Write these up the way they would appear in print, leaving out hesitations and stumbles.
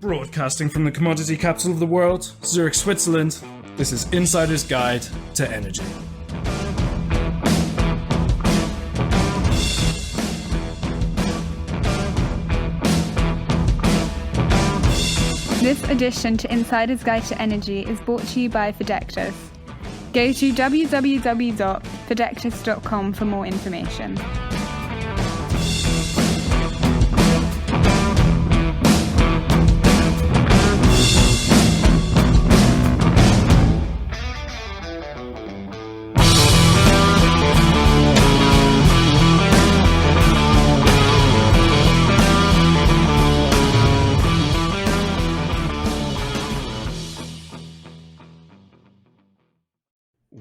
Broadcasting from the commodity capital of the world, Zurich, Switzerland, this is Insider's Guide to Energy. This edition to Insider's Guide to Energy is brought to you by Fidectis. Go to www.fidectis.com for more information.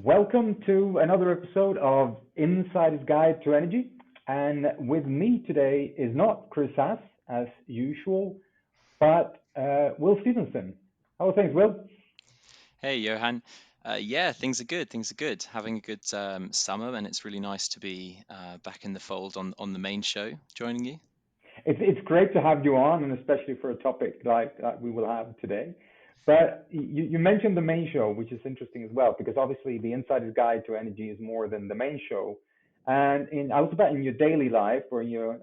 Welcome to another episode of Insider's Guide to Energy. And with me today is not Chris Haas, as usual, but Will Stevenson. How are things, Will? Hey, Johan. Things are good. Things are good. Having a good summer, and it's really nice to be back in the fold on the main show, joining you. It's great to have you on, and especially for a topic like we will have today. But you mentioned the main show, which is interesting as well, because obviously the Insider's Guide to Energy is more than the main show. And I was about in your daily life or on your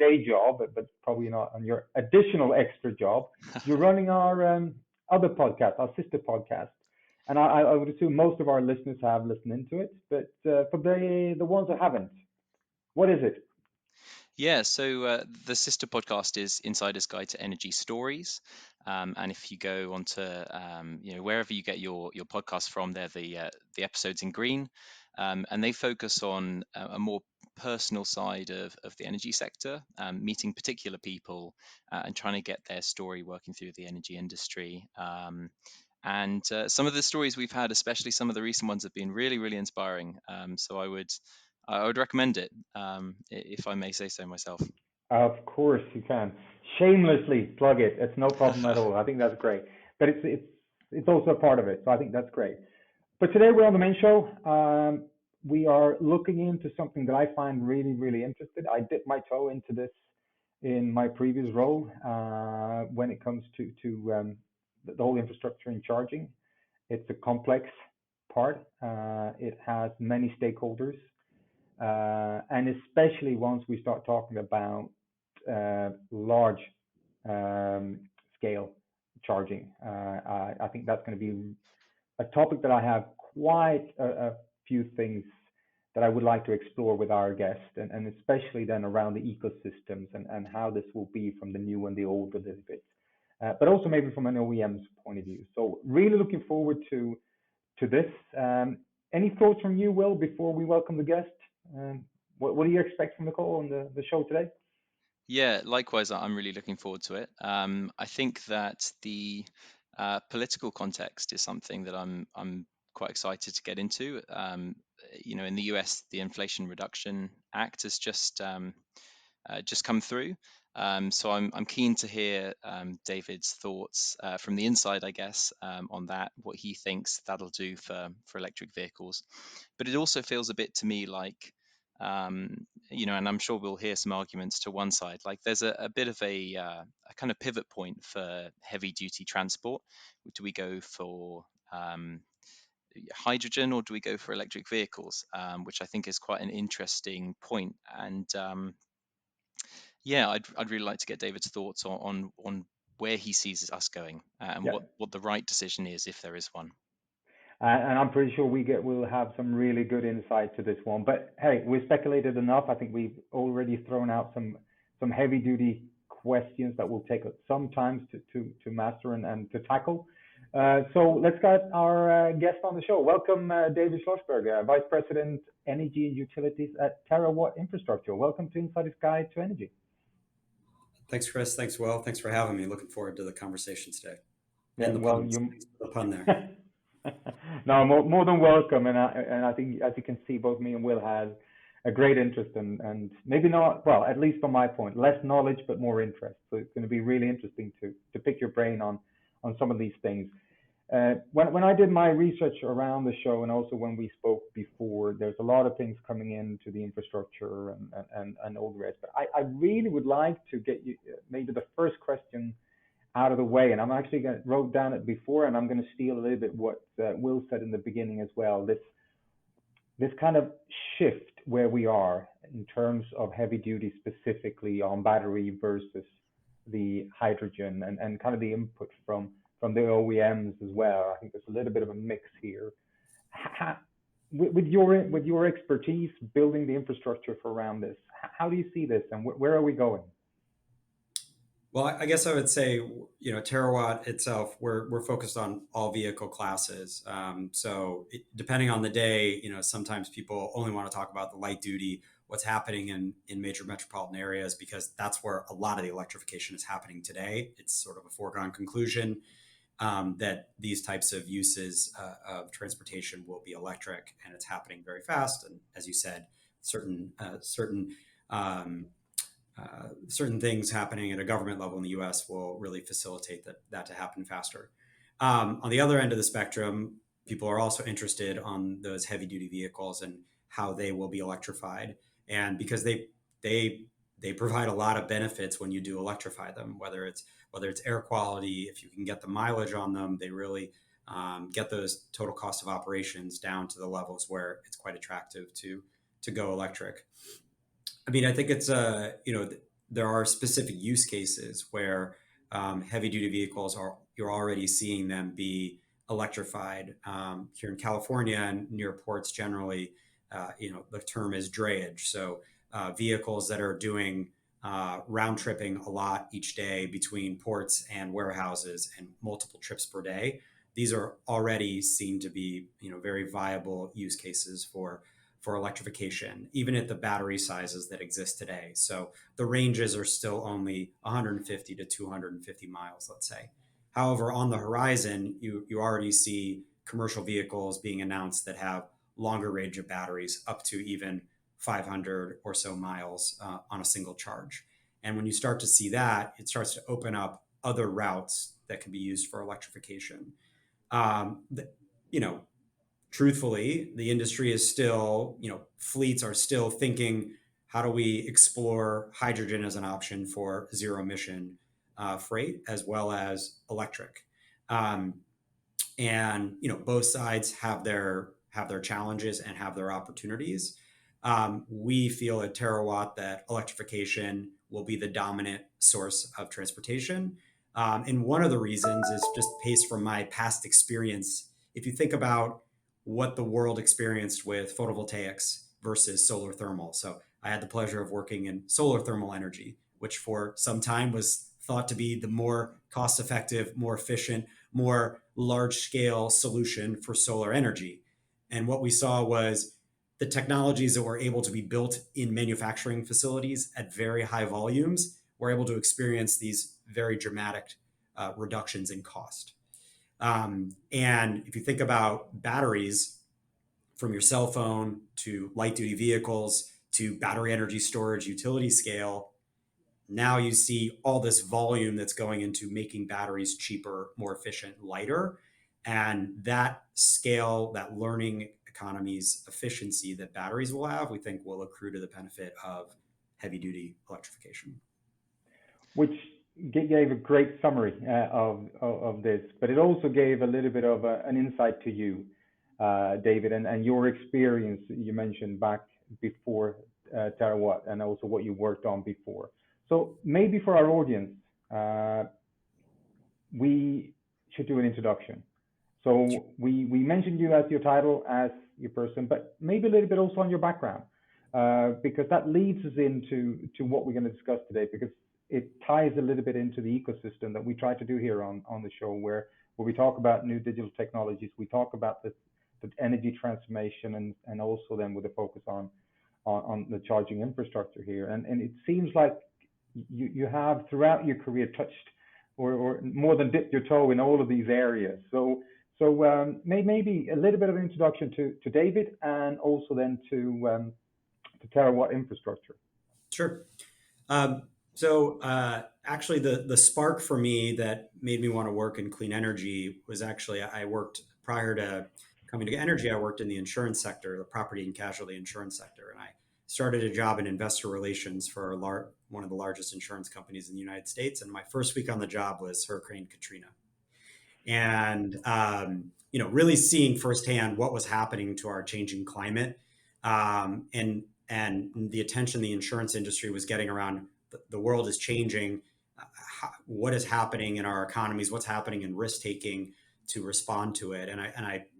day job, but probably not on your additional extra job. You're running our other podcast, our sister podcast, and I would assume most of our listeners have listened into it. But for the ones that haven't, what is it? Yeah, so the sister podcast is Insider's Guide to Energy Stories, and if you go onto wherever you get your podcast from, they're the episodes in green, and they focus on a more personal side of the energy sector, meeting particular people and trying to get their story working through the energy industry. And some of the stories we've had, especially some of the recent ones, have been really, really inspiring. So I would recommend it, if I may say so myself. Of course you can. Shamelessly plug it. It's no problem at all. I think that's great. But it's also a part of it. So I think that's great. But today we're on the main show. We are looking into something that I find really, really interesting. I dipped my toe into this in my previous role when it comes to the whole infrastructure and charging. It's a complex part. It has many stakeholders. And especially once we start talking about large scale charging, I think that's going to be a topic that I have quite a few things that I would like to explore with our guest, and especially then around the ecosystems and how this will be from the new and the old a little bit, but also maybe from an OEM's point of view. So really looking forward to this. Any thoughts from you, Will, before we welcome the guest? What do you expect from the call on the show today? Yeah, likewise, I'm really looking forward to it. I think that the political context is something that I'm quite excited to get into. In the US, the Inflation Reduction Act has just come through. So I'm keen to hear David's thoughts from the inside, I guess, on that, what he thinks that'll do for electric vehicles. But it also feels a bit to me like, and I'm sure we'll hear some arguments to one side, like there's a bit of a kind of pivot point for heavy duty transport. Do we go for hydrogen or do we go for electric vehicles, which I think is quite an interesting point. And I'd really like to get David's thoughts on where he sees us going, and what the right decision is, if there is one. And I'm pretty sure we'll have some really good insight to this one. But hey, we've speculated enough. I think we've already thrown out some heavy duty questions that will take some time to master and to tackle. So let's get our guest on the show. Welcome, David Schlosberg, Vice President, Energy and Utilities at TeraWatt Infrastructure. Welcome to Insider's Guide to Energy. Thanks, Chris. Thanks, Will. Thanks for having me. Looking forward to the conversation today. And the pun there. No, more than welcome. And I think, as you can see, both me and Will had a great interest and maybe not, well, at least from my point, less knowledge, but more interest. So it's going to be really interesting to pick your brain on some of these things. When I did my research around the show, and also when we spoke before, there's a lot of things coming into the infrastructure and all the rest. But I really would like to get you maybe the first question out of the way. And I'm actually wrote down it before, and I'm going to steal a little bit what Will said in the beginning as well. This kind of shift where we are in terms of heavy duty, specifically on battery versus the hydrogen, and kind of the input from the OEMs as well. I think there's a little bit of a mix here. With your expertise building the infrastructure for around this, how do you see this, and where are we going? Well, I guess I would say, TeraWatt itself, we're focused on all vehicle classes. Depending on the day, sometimes people only want to talk about the light duty, what's happening in major metropolitan areas, because that's where a lot of the electrification is happening today. It's sort of a foregone conclusion that these types of uses of transportation will be electric, and it's happening very fast. And as you said, certain things happening at a government level in the U.S. will really facilitate that to happen faster. On the other end of the spectrum, people are also interested on those heavy duty vehicles and how they will be electrified, and because they provide a lot of benefits when you do electrify them, whether it's air quality. If you can get the mileage on them, they really get those total cost of operations down to the levels where it's quite attractive to go electric. I mean, I think it's there are specific use cases where heavy duty vehicles you're already seeing them be electrified. Here in California and near ports generally, the term is drayage. So vehicles that are doing round tripping a lot each day between ports and warehouses and multiple trips per day. These are already seen to be, very viable use cases for electrification, even at the battery sizes that exist today. So the ranges are still only 150 to 250 miles, let's say. However, on the horizon, you already see commercial vehicles being announced that have longer range of batteries, up to even 500 or so miles on a single charge. And when you start to see that, it starts to open up other routes that can be used for electrification. Truthfully, the industry is still, fleets are still thinking, how do we explore hydrogen as an option for zero emission freight as well as electric? Both sides have their challenges and have their opportunities. We feel at TeraWatt that electrification will be the dominant source of transportation. And one of the reasons is just based from my past experience. If you think about what the world experienced with photovoltaics versus solar thermal. So I had the pleasure of working in solar thermal energy, which for some time was thought to be the more cost-effective, more efficient, more large-scale solution for solar energy. And what we saw was the technologies that were able to be built in manufacturing facilities at very high volumes were able to experience these very dramatic reductions in cost. And if you think about batteries, from your cell phone to light duty vehicles to battery energy storage utility scale, now you see all this volume that's going into making batteries cheaper, more efficient, lighter. And that scale, that learning economies efficiency that batteries will have, we think will accrue to the benefit of heavy duty electrification. Which gave a great summary of this, but it also gave a little bit of an insight to you, David, and your experience you mentioned back before TeraWatt, and also what you worked on before. So maybe for our audience, we should do an introduction. So we mentioned you as your title, as your person, but maybe a little bit also on your background, because that leads us into what we're going to discuss today, because it ties a little bit into the ecosystem that we try to do here on the show, where we talk about new digital technologies, we talk about the energy transformation, and also then with a focus on the charging infrastructure here. And it seems like you have throughout your career touched or more than dipped your toe in all of these areas. So maybe a little bit of an introduction to David, and also then to TeraWatt Infrastructure. Sure. Actually, the spark for me that made me want to work in clean energy was actually, I worked prior to coming to energy, I worked in the insurance sector, the property and casualty insurance sector. And I started a job in investor relations for one one of the largest insurance companies in the United States. And my first week on the job was Hurricane Katrina. And, really seeing firsthand what was happening to our changing climate, and the attention the insurance industry was getting around the world is changing, what is happening in our economies, what's happening in risk taking to respond to it. And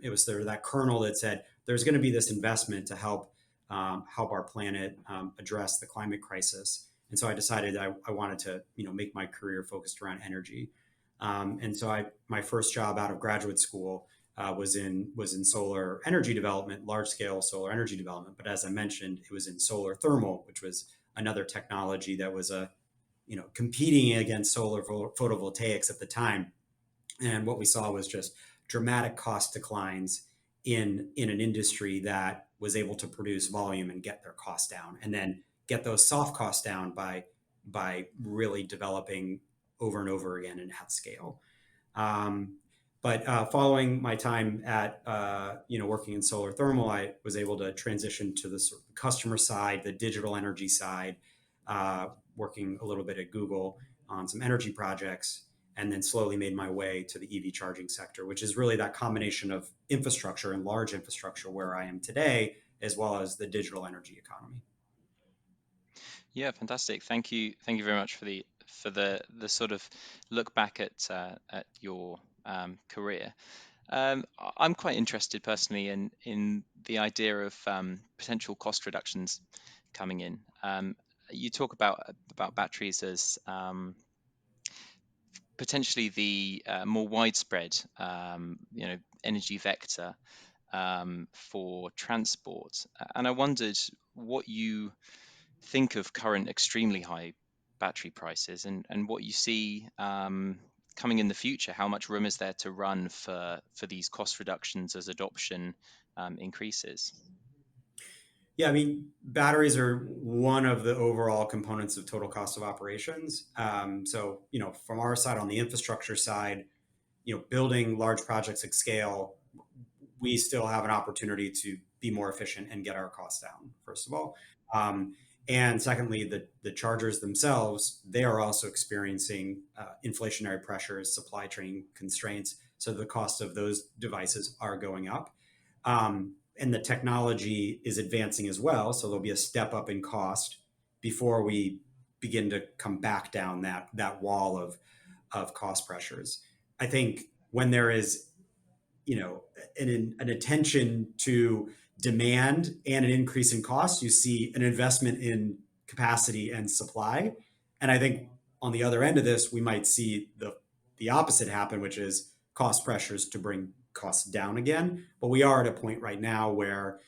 it was that kernel that said there's going to be this investment to help our planet address the climate crisis. And so I decided I wanted to make my career focused around energy. And so my first job out of graduate school was in solar energy development, large scale solar energy development. But as I mentioned, it was in solar thermal, which was another technology that was competing against solar photovoltaics at the time. And what we saw was just dramatic cost declines in an industry that was able to produce volume and get their costs down, and then get those soft costs down by really developing over and over again and at scale. But following my time at working in solar thermal, I was able to transition to the sort of customer side, the digital energy side, working a little bit at Google on some energy projects, and then slowly made my way to the EV charging sector, which is really that combination of infrastructure and large infrastructure where I am today, as well as the digital energy economy. Yeah, fantastic. Thank you very much for the sort of look back at your career. I'm quite interested personally in the idea of potential cost reductions coming in. You talk about batteries as potentially the more widespread energy vector for transport, and I wondered what you think of current extremely high battery prices and what you see coming in the future. How much room is there to run for these cost reductions as adoption increases? Yeah, I mean, batteries are one of the overall components of total cost of operations. So, from our side, on the infrastructure side, building large projects at scale, we still have an opportunity to be more efficient and get our costs down, first of all. And secondly, the chargers themselves, they are also experiencing inflationary pressures, supply chain constraints. So the cost of those devices are going up. And the technology is advancing as well. So there'll be a step up in cost before we begin to come back down that wall of cost pressures. I think when there is, an attention to demand and an increase in cost, you see an investment in capacity and supply. And I think on the other end of this, we might see the opposite happen, which is cost pressures to bring costs down again. But we are at a point right now where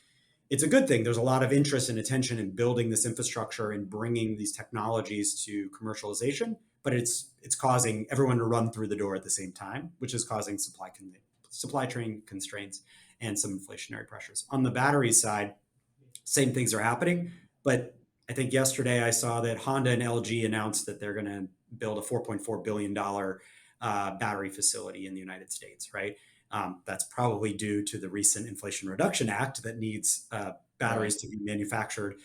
it's a good thing. There's a lot of interest and attention in building this infrastructure and bringing these technologies to commercialization, but it's causing everyone to run through the door at the same time, which is causing supply chain constraints and some inflationary pressures. On the battery side, same things are happening, but I think yesterday I saw that Honda and LG announced that they're going to build a $4.4 billion battery facility in the United States, right? That's probably due to the recent Inflation Reduction Act that needs batteries to be manufactured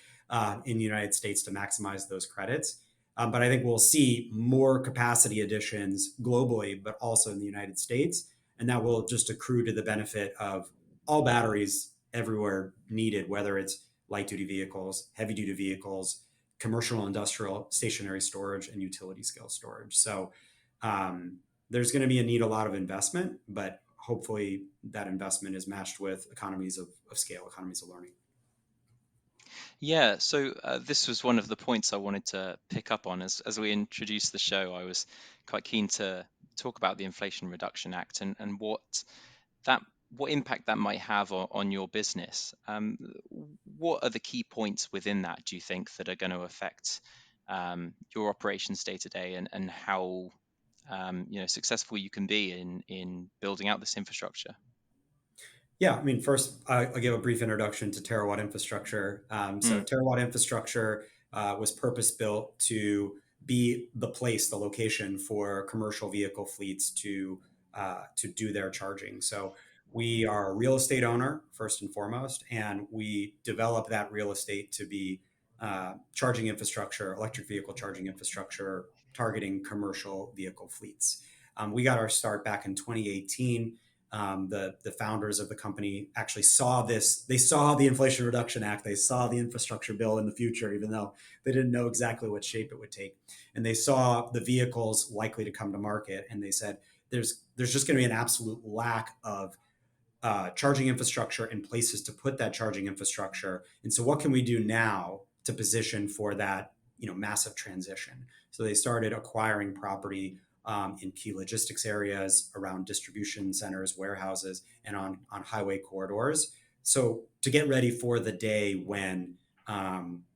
in the United States to maximize those credits. But I think we'll see more capacity additions globally, but also in the United States. And that will just accrue to the benefit of all batteries everywhere needed, whether it's light duty vehicles, heavy duty vehicles, commercial, industrial, stationary storage, and utility scale storage. So there's going to be a lot of investment, but hopefully that investment is matched with economies of scale, economies of learning. Yeah, so this was one of the points I wanted to pick up on as we introduced the show. I was quite keen to talk about the Inflation Reduction Act and what impact that might have on your business. What are the key points within that, do you think, that are going to affect your operations day to day and how successful you can be in building out this infrastructure? Yeah, I mean, first, I'll give a brief introduction to TeraWatt Infrastructure. So TeraWatt Infrastructure was purpose-built to be the location for commercial vehicle fleets to do their charging. So we are a real estate owner, first and foremost, and we develop that real estate to be charging infrastructure, electric vehicle charging infrastructure, targeting commercial vehicle fleets. We got our start back in 2018. The founders of the company actually saw this. They saw the Inflation Reduction Act. They saw the infrastructure bill in the future, even though they didn't know exactly what shape it would take. And they saw the vehicles likely to come to market. And they said, there's just going to be an absolute lack of charging infrastructure and places to put that charging infrastructure. And so what can we do now to position for that, massive transition? So they started acquiring property in key logistics areas, around distribution centers, warehouses, and on highway corridors. So to get ready for the day when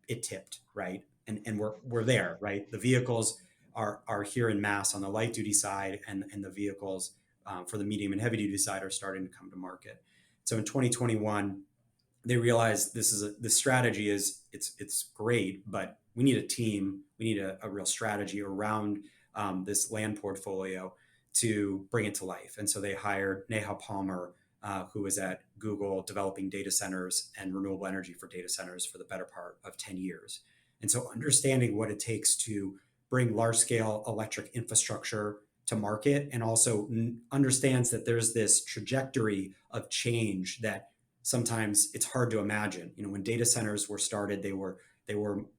it tipped, right? And we're there, right? The vehicles are here in mass on the light duty side, and the vehicles for the medium and heavy duty side are starting to come to market. So in 2021, they realized this strategy it's great, but we need a team. We need a real strategy around this land portfolio to bring it to life. And so they hired Neha Palmer, who was at Google developing data centers and renewable energy for data centers for the better part of 10 years. And so understanding what it takes to bring large scale electric infrastructure to market, and also understands that there's this trajectory of change that sometimes it's hard to imagine. When data centers were started, they were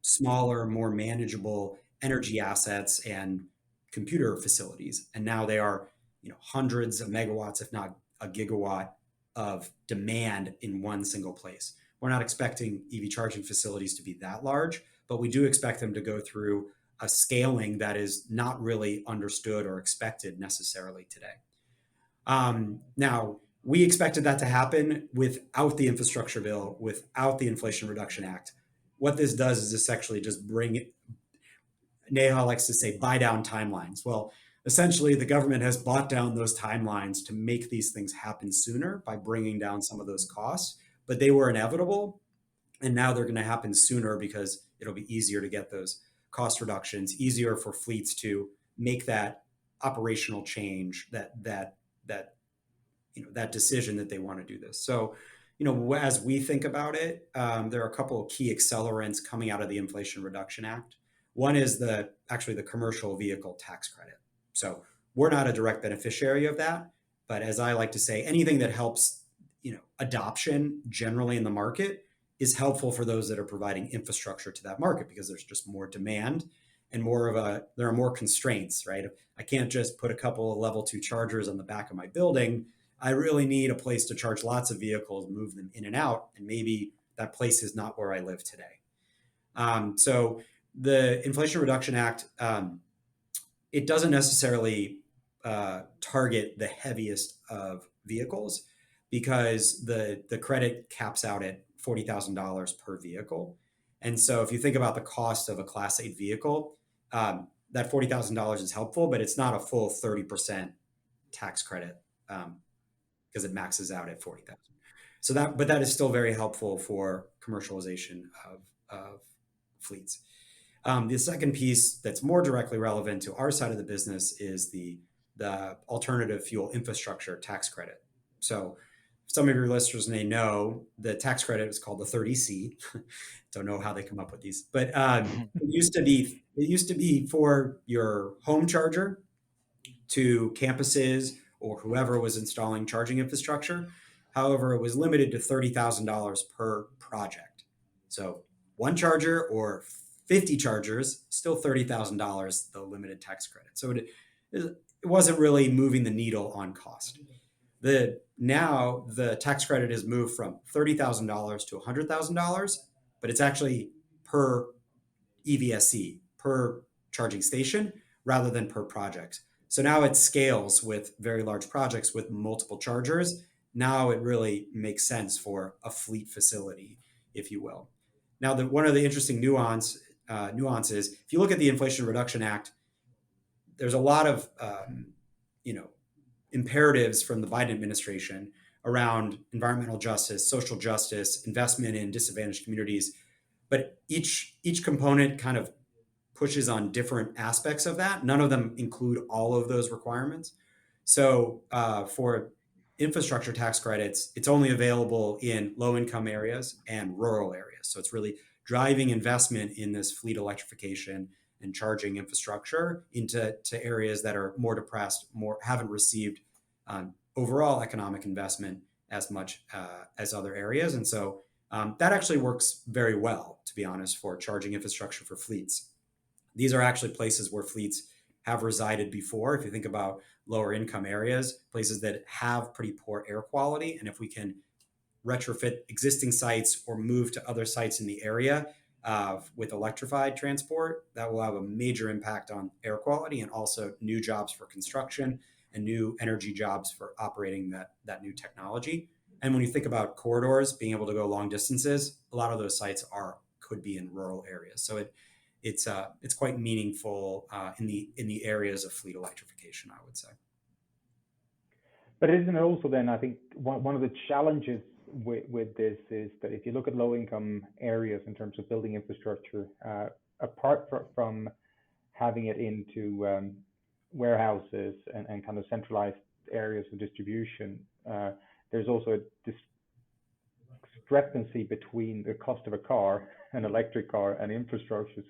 smaller, more manageable energy assets and computer facilities. And now they are, hundreds of megawatts, if not a gigawatt of demand in one single place. We're not expecting EV charging facilities to be that large, but we do expect them to go through a scaling that is not really understood or expected necessarily today. Now, we expected that to happen without the infrastructure bill, without the Inflation Reduction Act. What this does is this actually just bring it, Neha likes to say, buy down timelines. Well, essentially, the government has bought down those timelines to make these things happen sooner by bringing down some of those costs, but they were inevitable. And now they're going to happen sooner because it'll be easier to get those cost reductions, easier for fleets to make that operational change, that decision that they want to do this. So, as we think about it, there are a couple of key accelerants coming out of the Inflation Reduction Act. One is the commercial vehicle tax credit. So we're not a direct beneficiary of that, but as I like to say, anything that helps, adoption generally in the market is helpful for those that are providing infrastructure to that market, because there's just more demand and there are more constraints, right? I can't just put a couple of level 2 chargers on the back of my building. I really need a place to charge lots of vehicles, move them in and out, and maybe that place is not where I live today. So the Inflation Reduction Act, it doesn't necessarily target the heaviest of vehicles, because the credit caps out at $40,000 per vehicle. And so if you think about the cost of a Class 8 vehicle, that $40,000 is helpful, but it's not a full 30% tax credit because it maxes out at $40,000. So that is still very helpful for commercialization of fleets. The second piece that's more directly relevant to our side of the business is the alternative fuel infrastructure tax credit. So some of your listeners may know the tax credit is called the 30C. Don't know how they come up with these, but it used to be for your home charger to campuses or whoever was installing charging infrastructure. However, it was limited to $30,000 per project. So one charger or 50 chargers, still $30,000, the limited tax credit. So it wasn't really moving the needle on cost. Now the tax credit has moved from $30,000 to $100,000, but it's actually per EVSE, per charging station, rather than per project. So now it scales with very large projects with multiple chargers. Now it really makes sense for a fleet facility, if you will. Now, one of the interesting nuances, if you look at the Inflation Reduction Act, there's a lot of imperatives from the Biden administration around environmental justice, social justice, investment in disadvantaged communities. But each component kind of pushes on different aspects of that. None of them include all of those requirements. So for infrastructure tax credits, it's only available in low-income areas and rural areas. So it's really driving investment in this fleet electrification and charging infrastructure into areas that are more depressed, haven't received overall economic investment as much as other areas. And so that actually works very well, to be honest, for charging infrastructure for fleets. These are actually places where fleets have resided before. If you think about lower income areas, places that have pretty poor air quality, and if we can retrofit existing sites or move to other sites in the area with electrified transport, that will have a major impact on air quality and also new jobs for construction and new energy jobs for operating that new technology. And when you think about corridors, being able to go long distances, a lot of those sites could be in rural areas. So it's quite meaningful in the areas of fleet electrification, I would say. But isn't it also then, I think one of the challenges with this is that if you look at low income areas in terms of building infrastructure, apart from having it into warehouses and kind of centralized areas of distribution, there's also a discrepancy between the cost of a car, an electric car, and infrastructure.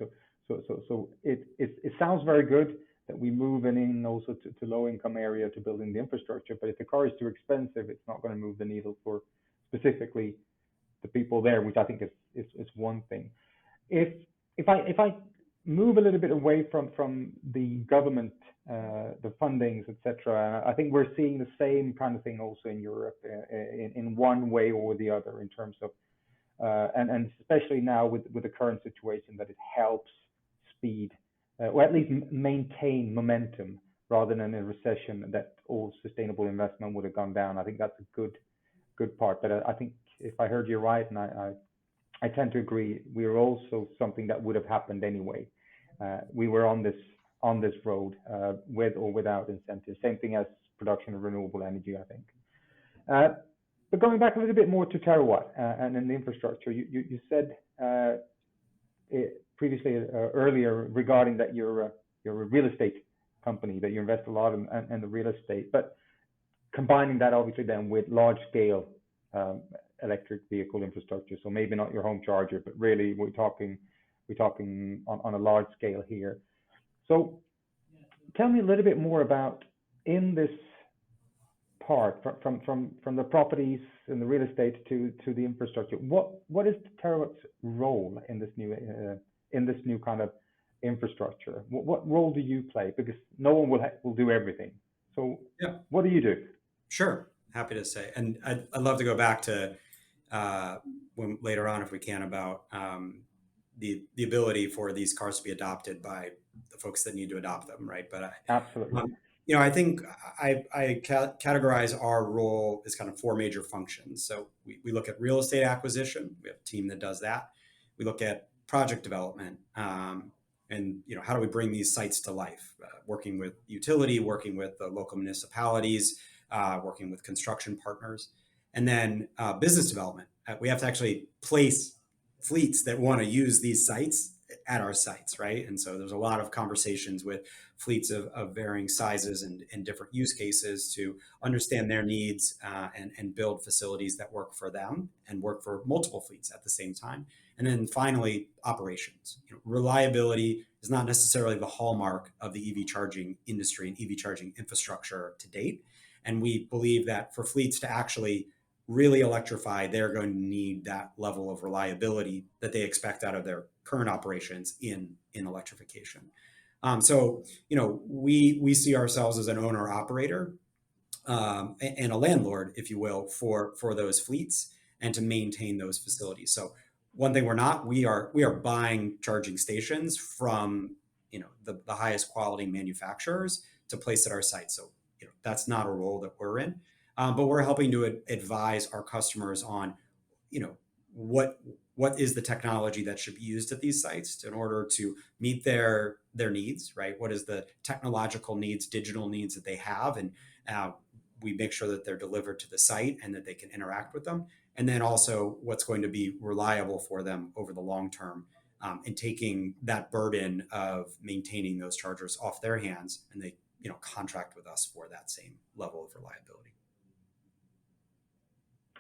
So it sounds very good that we move in also to low income area to building the infrastructure, but if the car is too expensive, it's not going to move the needle for specifically the people there, which I think is one thing. If I move a little bit away from the government, the fundings, etc., I think we're seeing the same kind of thing also in Europe in one way or the other in terms of, and especially now with the current situation, that it helps speed or at least maintain momentum rather than a recession that all sustainable investment would have gone down. I think that's a good part. But I think if I heard you right, and I tend to agree, we are also something that would have happened anyway. We were on this road with or without incentives. Same thing as production of renewable energy, I think. But going back a little bit more to TeraWatt and in the infrastructure, you said previously earlier regarding that you're a real estate company, that you invest a lot in the real estate, but combining that obviously then with large scale electric vehicle infrastructure. So maybe not your home charger, but really we're talking on a large scale here. So tell me a little bit more about in this part from the properties and the real estate to the infrastructure. What is TeraWatt's role in this new kind of infrastructure? What role do you play? Because no one will do everything. So yeah, what do you do? Sure, happy to say, and I'd love to go back to when later on, if we can, about the ability for these cars to be adopted by the folks that need to adopt them, right? But absolutely. I think I categorize our role as kind of four major functions. So we look at real estate acquisition. We have a team that does that. We look at project development, and how do we bring these sites to life? Working with utility, working with the local municipalities, working with construction partners, and then business development. We have to actually place fleets that want to use these sites at our sites, right? And so there's a lot of conversations with fleets of varying sizes and different use cases to understand their needs and build facilities that work for them and work for multiple fleets at the same time. And then finally, operations. Reliability is not necessarily the hallmark of the EV charging industry and EV charging infrastructure to date. And we believe that for fleets to actually really electrify, they're going to need that level of reliability that they expect out of their current operations in electrification. So we see ourselves as an owner operator and a landlord, if you will, for those fleets and to maintain those facilities. So one thing we are buying charging stations from the highest quality manufacturers to place at our site. So that's not a role that we're in. But we're helping to advise our customers on, what is the technology that should be used at these sites in order to meet their needs, right? What is the technological needs, digital needs that they have, and we make sure that they're delivered to the site and that they can interact with them, and then also what's going to be reliable for them over the long term, and taking that burden of maintaining those chargers off their hands, and they contract with us for that same level of reliability.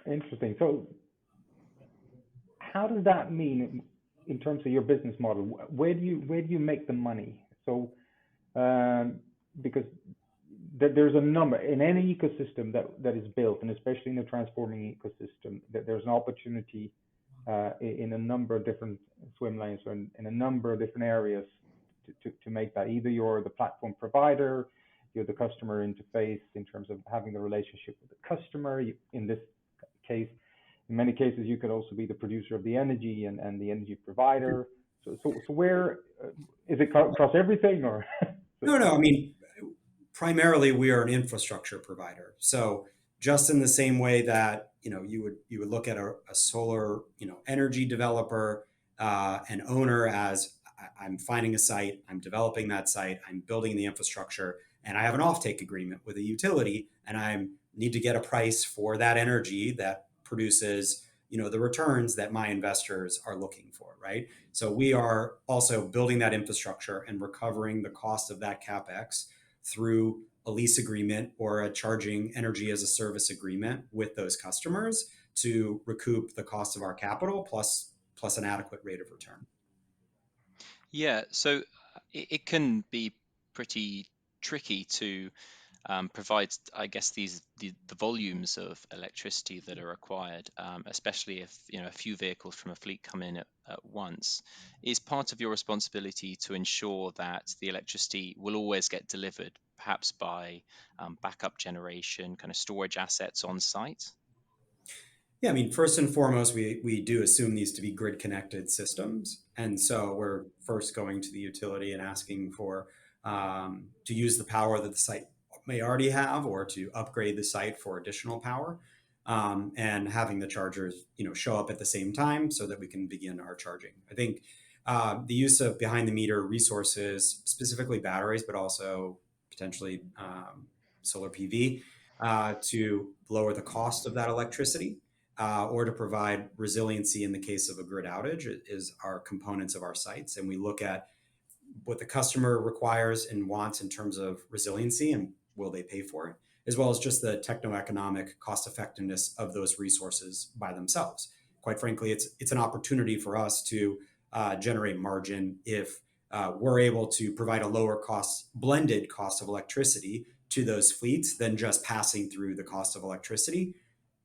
Interesting. So how does that mean in terms of your business model, where do you make the money? So because there's a number in any ecosystem that is built, and especially in the transforming ecosystem, that there's an opportunity in a number of different swim lanes or in a number of different areas to make that. Either you're the platform provider, you're the customer interface in terms of having the relationship with the customer. In this case, in many cases, you could also be the producer of the energy and the energy provider. So where is it across everything, or? No. I mean, primarily we are an infrastructure provider. So just in the same way that you would look at a solar energy developer and owner as I'm finding a site, I'm developing that site, I'm building the infrastructure, and I have an offtake agreement with a utility, and I need to get a price for that energy that produces the returns that my investors are looking for, right? So we are also building that infrastructure and recovering the cost of that capex through a lease agreement or a charging energy as a service agreement with those customers to recoup the cost of our capital plus an adequate rate of return. Yeah, so it can be pretty tricky to provide, I guess, the volumes of electricity that are required, especially if a few vehicles from a fleet come in at once. Is part of your responsibility to ensure that the electricity will always get delivered, perhaps by backup generation, kind of storage assets on site? Yeah, I mean, first and foremost, we do assume these to be grid connected systems. And so we're first going to the utility and asking for to use the power that the site may already have or to upgrade the site for additional power, and having the chargers show up at the same time so that we can begin our charging. I think the use of behind the meter resources, specifically batteries, but also potentially solar PV, to lower the cost of that electricity or to provide resiliency in the case of a grid outage is our components of our sites. And we look at what the customer requires and wants in terms of resiliency and will they pay for it, as well as just the techno-economic cost effectiveness of those resources by themselves. Quite frankly, it's an opportunity for us to generate margin if we're able to provide a lower cost, blended cost of electricity to those fleets than just passing through the cost of electricity.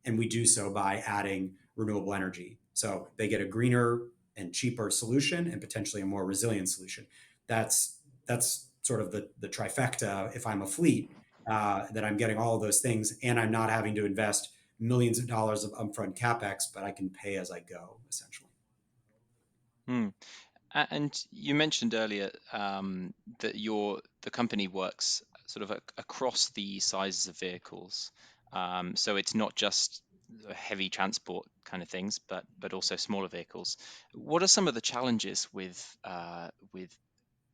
And we do so by adding renewable energy. So they get a greener and cheaper solution and potentially a more resilient solution. That's sort of the trifecta if I'm a fleet, that I'm getting all of those things and I'm not having to invest millions of dollars of upfront capex, but I can pay as I go, essentially. And you mentioned earlier that the company works sort of across the sizes of vehicles. So it's not just heavy transport kind of things, but also smaller vehicles. What are some of the challenges with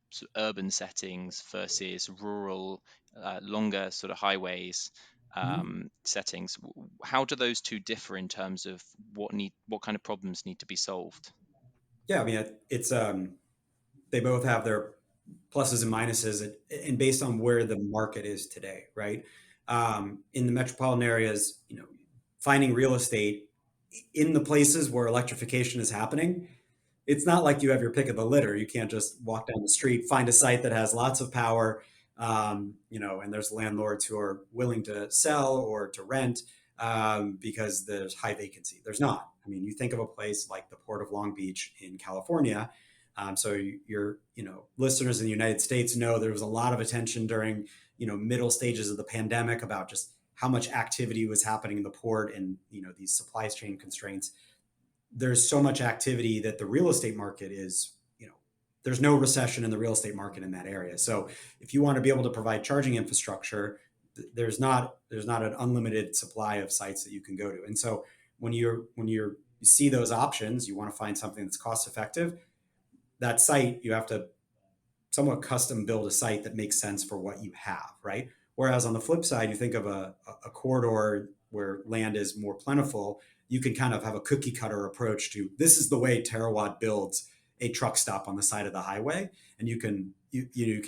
sort of urban settings versus rural, longer sort of highways settings? How do those two differ in terms of what kind of problems need to be solved? Yeah, I mean, it's they both have their pluses and minuses, and based on where the market is today, right? In the metropolitan areas, finding real estate in the places where electrification is happening, it's not like you have your pick of the litter. You can't just walk down the street, find a site that has lots of power, and there's landlords who are willing to sell or to rent because there's high vacancy. There's not. I mean, you think of a place like the Port of Long Beach in California. So your listeners in the United States know there was a lot of attention during middle stages of the pandemic about just how much activity was happening in the port and these supply chain constraints. There's so much activity that the real estate market is, there's no recession in the real estate market in that area. So if you want to be able to provide charging infrastructure, there's not an unlimited supply of sites that you can go to. And so when you see those options, you want to find something that's cost effective. That site, you have to somewhat custom build a site that makes sense for what you have, right? Whereas on the flip side, you think of a corridor where land is more plentiful, you can kind of have a cookie cutter approach to this is the way TeraWatt builds a truck stop on the side of the highway. And you can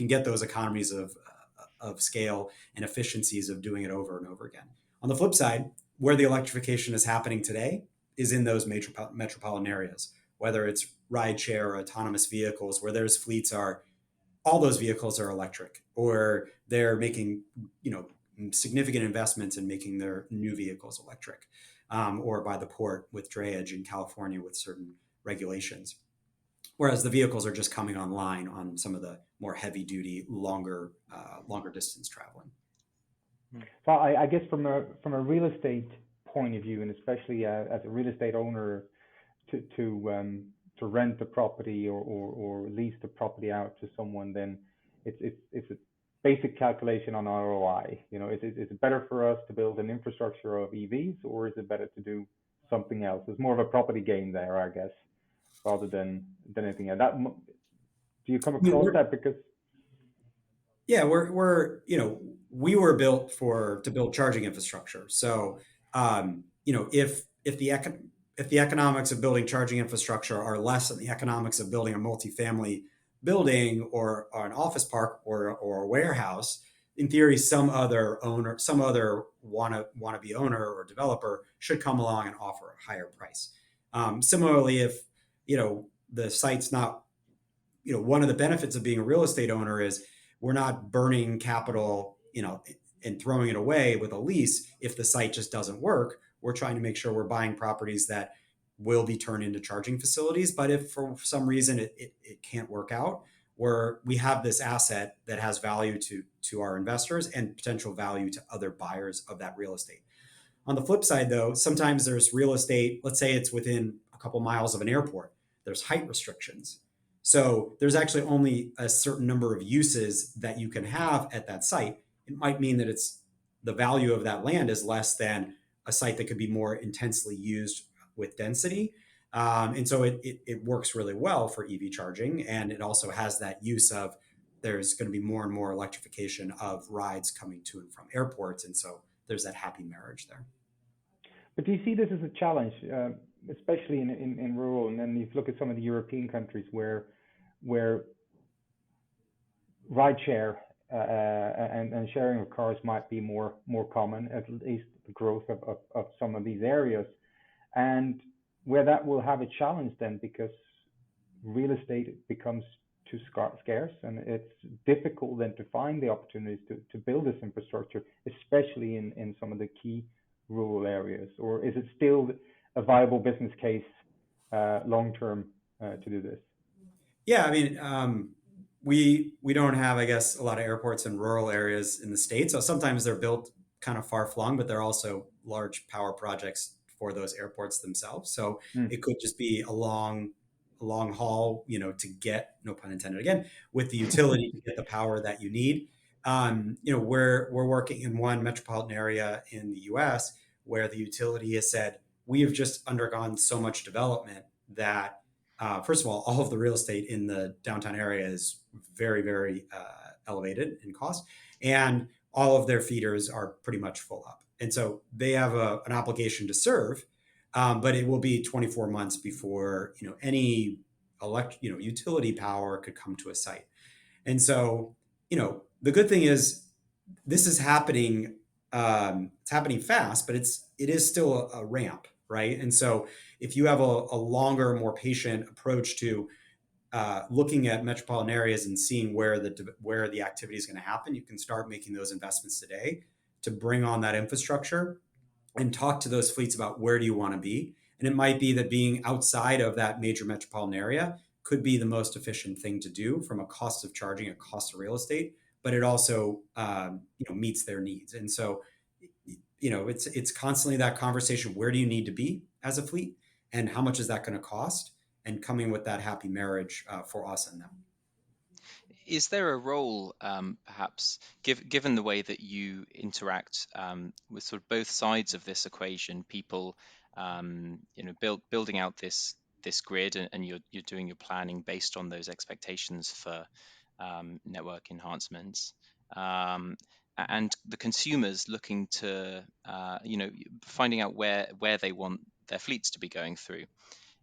get those economies of scale and efficiencies of doing it over and over again. On the flip side, where the electrification is happening today is in those metropolitan areas whether it's rideshare or autonomous vehicles, where those fleets are, all those vehicles are electric, or they're making, significant investments in making their new vehicles electric, or by the port with drayage in California with certain regulations. Whereas the vehicles are just coming online on some of the more heavy duty, longer distance traveling. So I guess from a real estate point of view, and especially as a real estate owner, to rent the property or lease the property out to someone, then it's a basic calculation on ROI. Is it better for us to build an infrastructure of EVs, or is it better to do something else? It's more of a property gain there, I guess, rather than anything else. Do you come across that? Because yeah, we were built to build charging infrastructure. So if the economics of building charging infrastructure are less than the economics of building a multifamily building or an office park or a warehouse, in theory, some other wannabe owner or developer should come along and offer a higher price. Similarly, if the site's not, one of the benefits of being a real estate owner is we're not burning capital, and throwing it away with a lease if the site just doesn't work. We're trying to make sure we're buying properties that will be turned into charging facilities. But if for some reason it can't work out, we have this asset that has value to our investors and potential value to other buyers of that real estate. On the flip side, though, sometimes there's real estate, let's say it's within a couple miles of an airport, there's height restrictions. So there's actually only a certain number of uses that you can have at that site. It might mean that the value of that land is less than a site that could be more intensely used with density. And so it works really well for EV charging. And it also has that use of, there's going to be more and more electrification of rides coming to and from airports. And so there's that happy marriage there. But do you see this as a challenge, especially in rural? And then you look at some of the European countries where rideshare and sharing of cars might be more common, at least the growth of some of these areas, and where that will have a challenge then, because real estate becomes too scarce, and it's difficult then to find the opportunities to build this infrastructure, especially in some of the key rural areas. Or is it still a viable business case long term to do this? Yeah, I mean, we don't have, I guess, a lot of airports in rural areas in the States. So sometimes they're built kind of far flung, but they're also large power projects for those airports themselves. So it could just be a long haul, to get, no pun intended again, with the utility to get the power that you need. We're working in one metropolitan area in the US where the utility has said, we have just undergone so much development that, first of all of the real estate in the downtown area is very, very elevated in cost, and all of their feeders are pretty much full up. And so they have an obligation to serve, but it will be 24 months before any utility power could come to a site. And so the good thing is this is happening. It's happening fast, but it is still a ramp, right? And so if you have a longer, more patient approach to looking at metropolitan areas and seeing where the activity is going to happen, you can start making those investments today to bring on that infrastructure and talk to those fleets about where do you want to be. And it might be that being outside of that major metropolitan area could be the most efficient thing to do from a cost of charging, a cost of real estate, but it also meets their needs. And so it's constantly that conversation: where do you need to be as a fleet, and how much is that going to cost, and coming with that happy marriage for us and them. Is there a role, perhaps, given the way that you interact with sort of both sides of this equation, people, building out this grid, and you're doing your planning based on those expectations for network enhancements, and the consumers looking to, finding out where they want their fleets to be going through?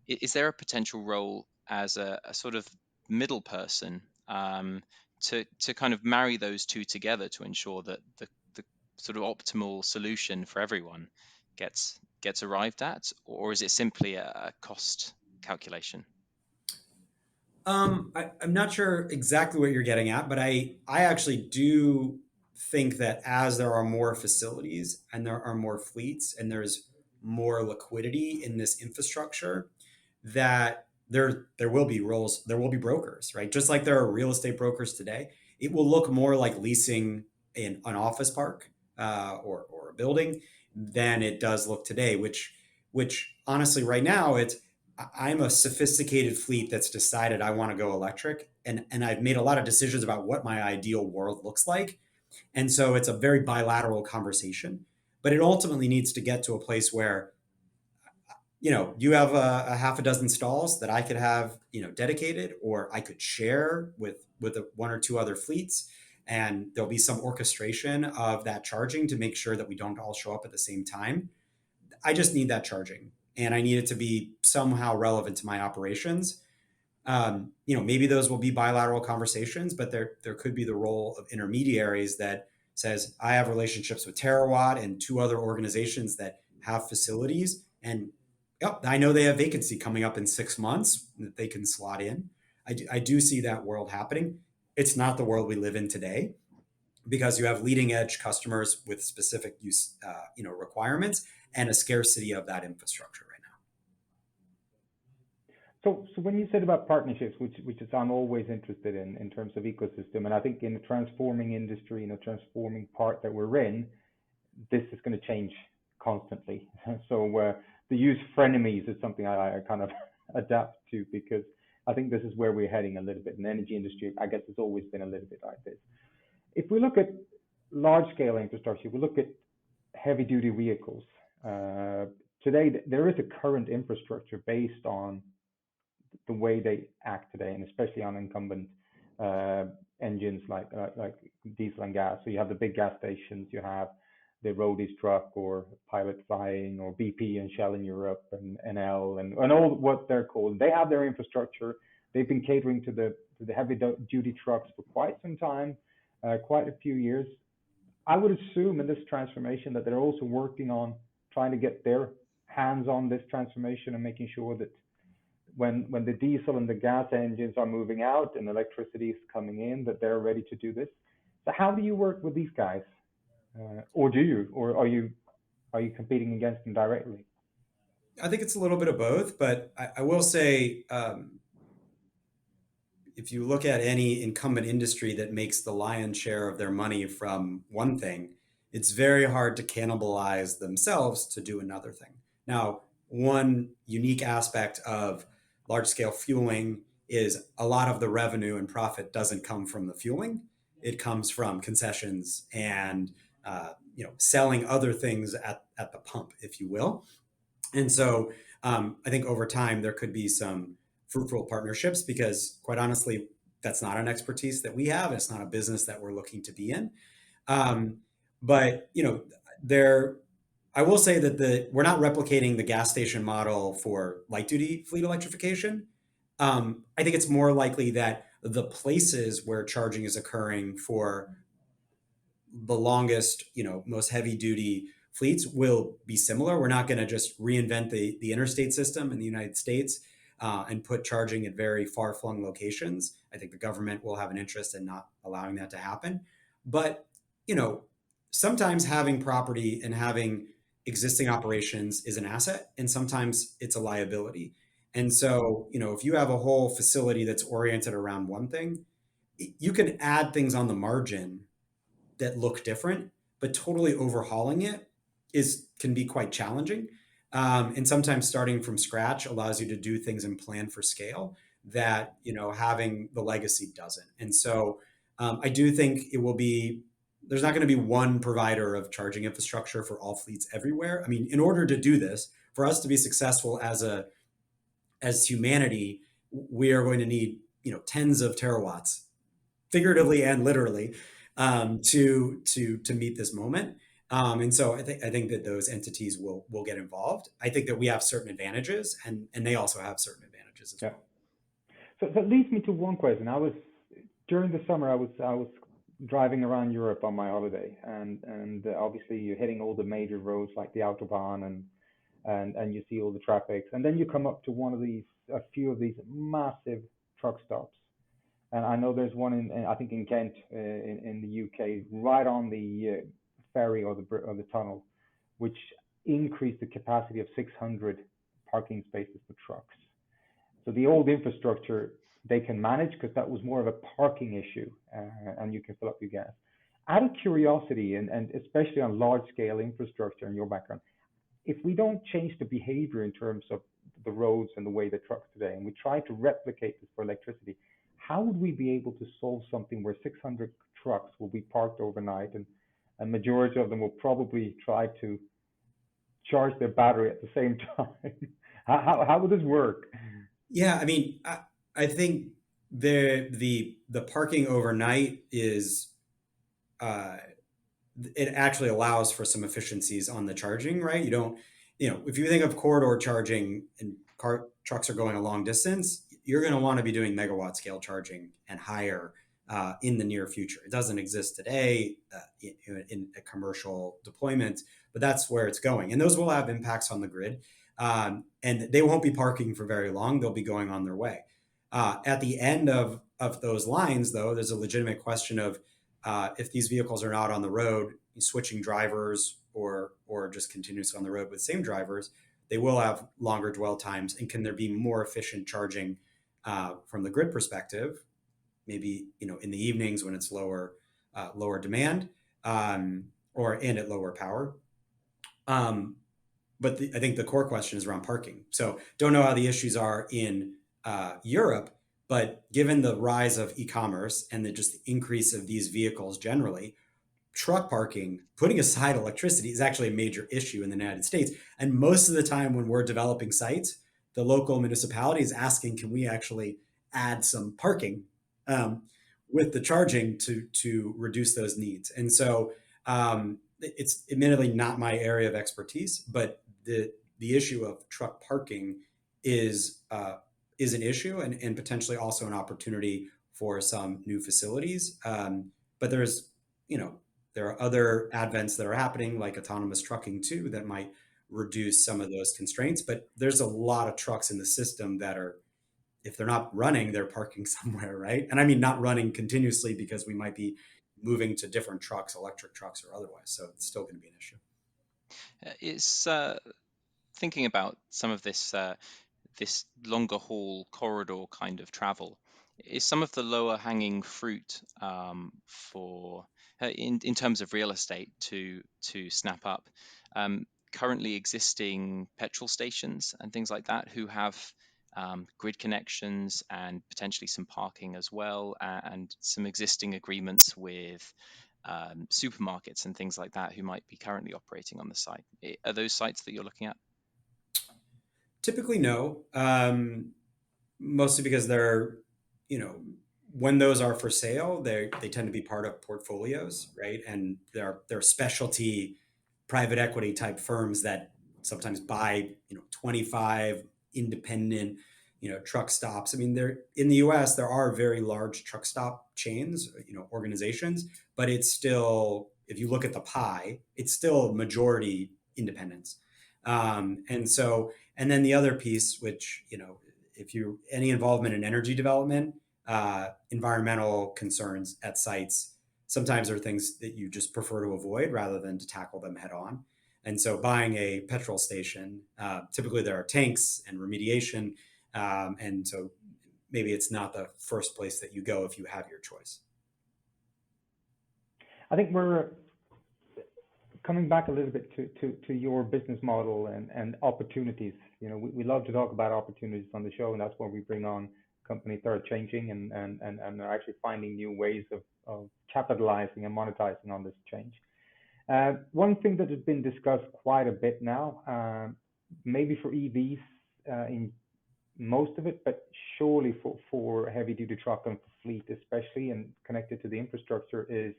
Is there a potential role as a sort of middle person to kind of marry those two together to ensure that the sort of optimal solution for everyone gets arrived at, or is it simply a cost calculation? I'm not sure exactly what you're getting at, but I actually do think that as there are more facilities and there are more fleets and there's more liquidity in this infrastructure, that there will be roles, there will be brokers, right? Just like there are real estate brokers today, it will look more like leasing in an office park or a building than it does look today. Which honestly, right now, I'm a sophisticated fleet that's decided I want to go electric, and I've made a lot of decisions about what my ideal world looks like. And so it's a very bilateral conversation, but it ultimately needs to get to a place where, you have a half a dozen stalls that I could have, dedicated, or I could share with one or two other fleets. And there'll be some orchestration of that charging to make sure that we don't all show up at the same time. I just need that charging, and I need it to be somehow relevant to my operations. Maybe those will be bilateral conversations, but there could be the role of intermediaries that says, I have relationships with TeraWatt and two other organizations that have facilities, and yep, I know they have vacancy coming up in 6 months that they can slot in. I do see that world happening. It's not the world we live in today, because you have leading edge customers with specific use, requirements and a scarcity of that infrastructure right now. So when you said about partnerships, which is I'm always interested in terms of ecosystem, and I think in the transforming industry, transforming part that we're in, this is going to change constantly. So the use frenemies is something I kind of adapt to, because I think this is where we're heading a little bit. In the energy industry, I guess it's always been a little bit like this. If we look at large scale infrastructure, we look at heavy duty vehicles. Today, there is a current infrastructure based on the way they act today, and especially on incumbent engines like diesel and gas. So you have the big gas stations, you have the roadies truck or pilot flying, or BP and Shell in Europe, and NL and all what they're called. They have their infrastructure. They've been catering to the heavy duty trucks for quite some time, quite a few years. I would assume in this transformation that they're also working on trying to get their hands on this transformation and making sure that when the diesel and the gas engines are moving out and electricity is coming in, that they're ready to do this. So how do you work with these guys? Or do you? Or are you competing against them directly? I think it's a little bit of both, but I will say, if you look at any incumbent industry that makes the lion's share of their money from one thing, it's very hard to cannibalize themselves to do another thing. Now, one unique aspect of large scale fueling is a lot of the revenue and profit doesn't come from the fueling. It comes from concessions and selling other things at the pump, if you will. And so I think over time there could be some fruitful partnerships, because quite honestly, that's not an expertise that we have. It's not a business that we're looking to be in. But I will say that we're not replicating the gas station model for light duty fleet electrification. I think it's more likely that the places where charging is occurring for the longest, most heavy duty fleets will be similar. We're not going to just reinvent the interstate system in the United States and put charging at very far-flung locations. I think the government will have an interest in not allowing that to happen. But, sometimes having property and having existing operations is an asset, and sometimes it's a liability. And so, if you have a whole facility that's oriented around one thing, you can add things on the margin that look different, but totally overhauling it can be quite challenging. And sometimes starting from scratch allows you to do things and plan for scale that, having the legacy doesn't. And so I do think there's not going to be one provider of charging infrastructure for all fleets everywhere. I mean, in order to do this, for us to be successful as humanity, we are going to need, tens of terawatts, figuratively and literally, to meet this moment. And so I think that those entities will get involved. I think that we have certain advantages, and they also have certain advantages as well. So that leads me to one question. During the summer, I was driving around Europe on my holiday, and obviously you're hitting all the major roads like the Autobahn, and you see all the traffic, and then you come up to one of these a few of these massive truck stops. And I know there's one I think in Kent, in the UK, right on the ferry or the tunnel, which increased the capacity of 600 parking spaces for trucks. So the old infrastructure they can manage because that was more of a parking issue, and you can fill up your gas. Out of curiosity, and especially on large scale infrastructure in your background, if we don't change the behavior in terms of the roads and the way they truck today, and we try to replicate this for electricity, how would we be able to solve something where 600 trucks will be parked overnight, and a majority of them will probably try to charge their battery at the same time? How would this work? Yeah, I mean, I think the parking overnight is it actually allows for some efficiencies on the charging, right? You don't, if you think of corridor charging and trucks are going a long distance, you're going to want to be doing megawatt scale charging and higher in the near future. It doesn't exist today in a commercial deployment, but that's where it's going. And those will have impacts on the grid. And they won't be parking for very long. They'll be going on their way. At the end of those lines, though, there's a legitimate question of if these vehicles are not on the road, switching drivers or just continuously on the road with same drivers, they will have longer dwell times. And can there be more efficient charging from the grid perspective? Maybe in the evenings when it's lower demand or at lower power. But I think the core question is around parking. So don't know how the issues are in Europe, but given the rise of e-commerce and just the increase of these vehicles generally, truck parking, putting aside electricity, is actually a major issue in the United States. And most of the time when we're developing sites, the local municipality is asking, can we actually add some parking with the charging to reduce those needs? And so it's admittedly not my area of expertise, but the issue of truck parking is an issue and potentially also an opportunity for some new facilities. But there are other advents that are happening, like autonomous trucking too, that might reduce some of those constraints. But there's a lot of trucks in the system that are, if they're not running, they're parking somewhere, right? And I mean, not running continuously because we might be moving to different trucks, electric trucks or otherwise. So it's still going to be an issue. It's thinking about some of this this longer haul corridor kind of travel. Is some of the lower hanging fruit for in terms of real estate to snap up currently existing petrol stations and things like that who have grid connections and potentially some parking as well, and some existing agreements with supermarkets and things like that who might be currently operating on the site. Are those sites that you're looking at? Typically, no. Mostly because they're, when those are for sale, they tend to be part of portfolios, right? And they're specialty private equity type firms that sometimes buy, 25 independent, truck stops. I mean, there in the U.S. there are very large truck stop chains, organizations, but it's still, if you look at the pie, it's still majority independents. And then the other piece, which, if you any involvement in energy development, environmental concerns at sites sometimes are things that you just prefer to avoid rather than to tackle them head on. And so buying a petrol station, typically there are tanks and remediation. And so maybe it's not the first place that you go if you have your choice. I think we're coming back a little bit to your business model and opportunities. We love to talk about opportunities on the show, and that's where we bring on companies that are changing and are actually finding new ways of capitalizing and monetizing on this change. One thing that has been discussed quite a bit now, maybe for EVs in most of it, but surely for heavy duty truck and for fleet especially, and connected to the infrastructure, is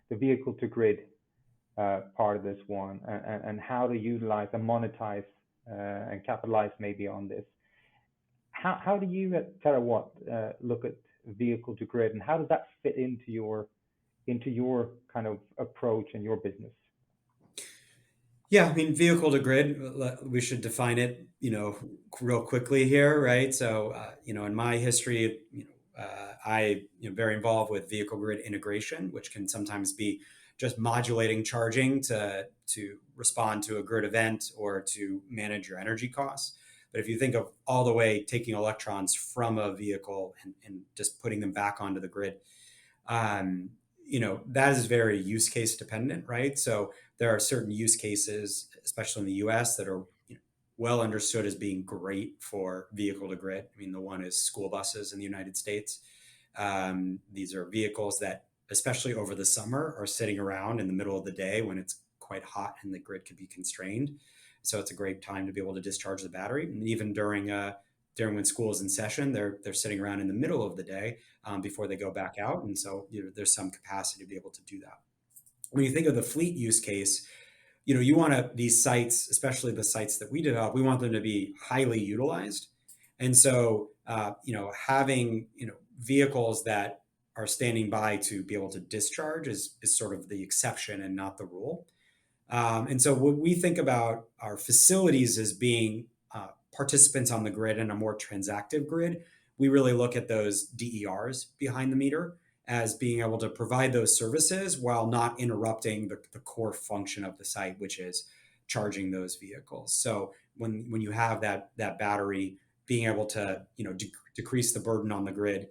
the vehicle to grid part of this one, and how to utilize and monetize and capitalize maybe on this. How do you at TeraWatt look at vehicle to grid, and how does that fit into your kind of approach and your business? Yeah, I mean, vehicle to grid, we should define it, real quickly here, right? So, in my history, I very involved with vehicle grid integration, which can sometimes be just modulating charging to respond to a grid event or to manage your energy costs. But if you think of all the way taking electrons from a vehicle and just putting them back onto the grid, um, that is very use case dependent, right? So there are certain use cases, especially in the US, that are well understood as being great for vehicle to grid. I mean, the one is school buses in the United States. These are vehicles that, especially over the summer, are sitting around in the middle of the day when it's quite hot and the grid could be constrained. So it's a great time to be able to discharge the battery. And even during when school is in session, they're sitting around in the middle of the day before they go back out. And so there's some capacity to be able to do that. When you think of the fleet use case, you want these sites, especially the sites that we develop, we want them to be highly utilized. And so, having, vehicles that are standing by to be able to discharge is sort of the exception and not the rule. And so when we think about our facilities as being participants on the grid and a more transactive grid, we really look at those DERs behind the meter as being able to provide those services while not interrupting the core function of the site, which is charging those vehicles. So when you have that battery, being able to decrease the burden on the grid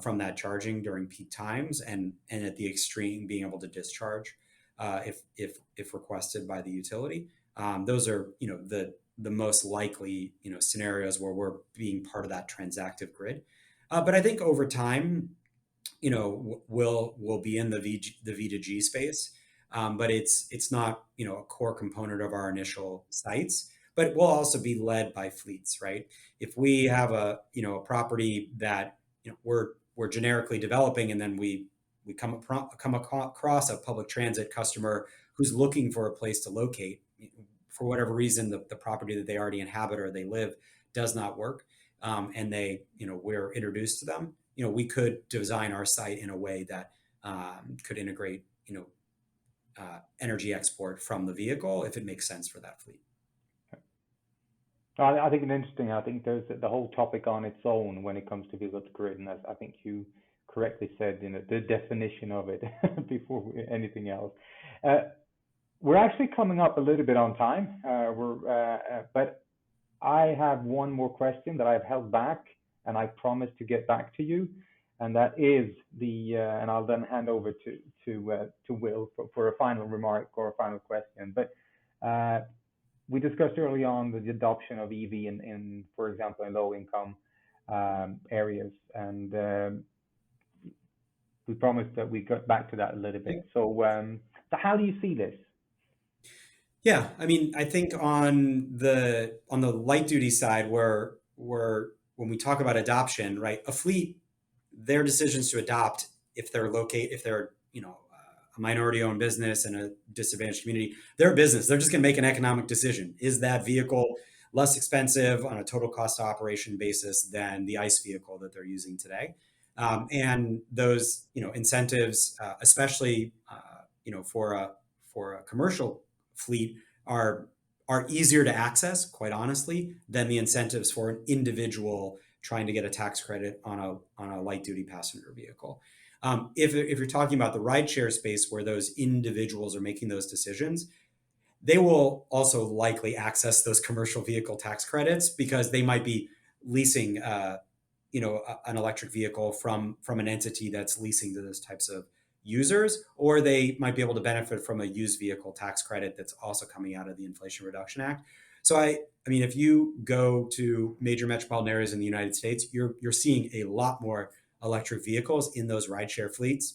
from that charging during peak times, and at the extreme being able to discharge if requested by the utility, those are the most likely scenarios where we're being part of that transactive grid. But I think over time, we'll be in the V2G space, but it's not a core component of our initial sites. But it will also be led by fleets, right? If we have a property that we're generically developing, and then we come across a public transit customer who's looking for a place to locate, for whatever reason, the property that they already inhabit or they live does not work, and we're introduced to them. We could design our site in a way that could integrate, energy export from the vehicle if it makes sense for that fleet. I think it's interesting. I think there's the whole topic on its own when it comes to vehicle to grid, and I think you correctly said, the definition of it before anything else. We're actually coming up a little bit on time. But I have one more question that I've held back, and I promised to get back to you, and that is and I'll then hand over to Will for a final remark or a final question. But we discussed early on the adoption of EV in for example, in low-income areas, and we promised that we got back to that a little bit. So how do you see this? Yeah, I mean, I think on the light duty side, where when we talk about adoption, right, a fleet, their decisions to adopt, if they're a minority-owned business in a disadvantaged community, they're a business. They're just going to make an economic decision. Is that vehicle less expensive on a total cost of operation basis than the ICE vehicle that they're using today? And those incentives, especially for a commercial fleet, are easier to access, quite honestly, than the incentives for an individual trying to get a tax credit on a light duty passenger vehicle. If you're talking about the rideshare space where those individuals are making those decisions, they will also likely access those commercial vehicle tax credits because they might be leasing an electric vehicle from an entity that's leasing to those types of users, or they might be able to benefit from a used vehicle tax credit that's also coming out of the Inflation Reduction Act. So I mean, if you go to major metropolitan areas in the United States, you're seeing a lot more electric vehicles in those rideshare fleets.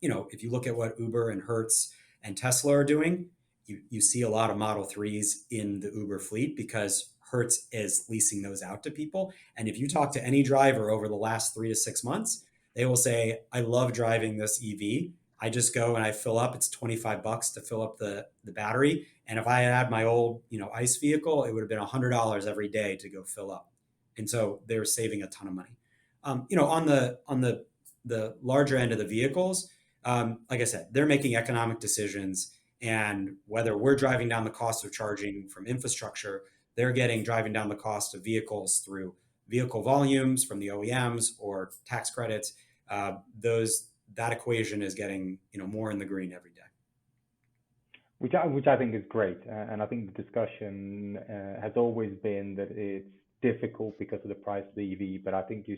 If you look at what Uber and Hertz and Tesla are doing, you see a lot of Model 3s in the Uber fleet because Hertz is leasing those out to people. And if you talk to any driver over the last 3 to 6 months, they will say, I love driving this EV. I just go and I fill up. It's $25 to fill up the battery. And if I had my old, ICE vehicle, it would have been $100 every day to go fill up. And so they're saving a ton of money. On the larger end of the vehicles, like I said, they're making economic decisions, And whether we're driving down the cost of charging from infrastructure, they're driving down the cost of vehicles through vehicle volumes from the OEMs or tax credits. That equation is getting more in the green every day. Which I think is great, and I think the discussion has always been that it's difficult because of the price of the EV. But I think you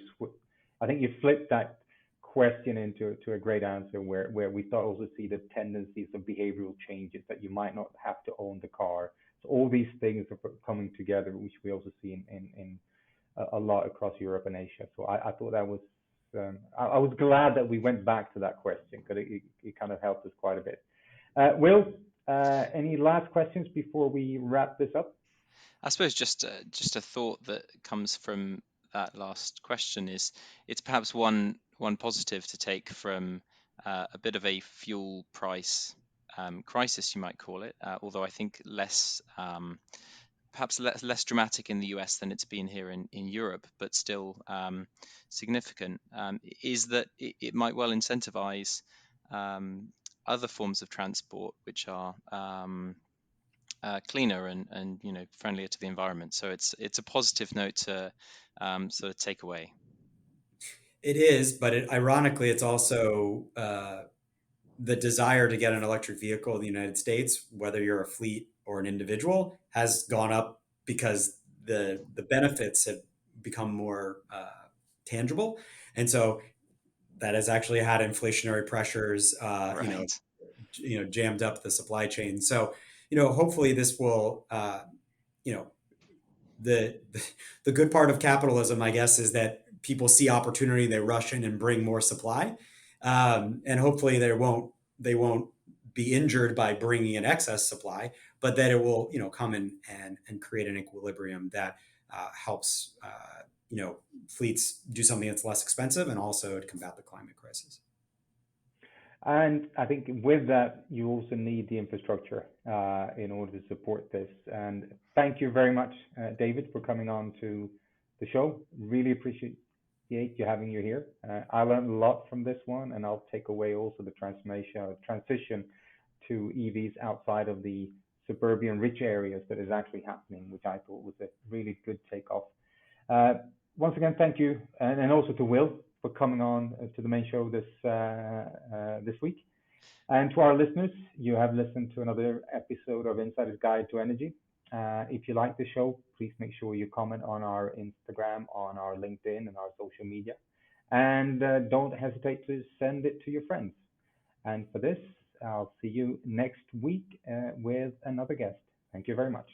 flipped that question into a great answer, where we start also see the tendencies of behavioral changes, that you might not have to own the car. So all these things are coming together, which we also see in a lot across Europe and Asia. So I thought that was I was glad that we went back to that question, because it kind of helped us quite a bit. Will, any last questions before we wrap this up? I suppose just a thought that comes from that last question is it's perhaps one positive to take from a bit of a fuel price crisis, you might call it, although I think perhaps less dramatic in the US than it's been here in Europe, but still significant, is that it might well incentivize other forms of transport which are cleaner and friendlier to the environment. So it's a positive note to sort of take away. It is, but ironically, it's also the desire to get an electric vehicle in the United States, whether you're a fleet or an individual, has gone up because the benefits have become more tangible, and so that has actually had inflationary pressures, Right. Jammed up the supply chain. So, hopefully this will, the good part of capitalism, I guess, is that people see opportunity, they rush in and bring more supply, and hopefully they won't be injured by bringing in excess supply, but that it will come in and create an equilibrium that helps fleets do something that's less expensive and also to combat the climate crisis. And I think with that, you also need the infrastructure in order to support this. And thank you very much, David, for coming on to the show. Really appreciate you having you here. I learned a lot from this one, and I'll take away also the transition to EVs outside of the suburban rich areas that is actually happening, which I thought was a really good takeoff. Once again, thank you, and also to Will for coming on to the main show this week. And to our listeners, you have listened to another episode of Insider's Guide to Energy. If you like the show, please make sure you comment on our Instagram, on our LinkedIn, and our social media. And don't hesitate to send it to your friends. And for this, I'll see you next week with another guest. Thank you very much.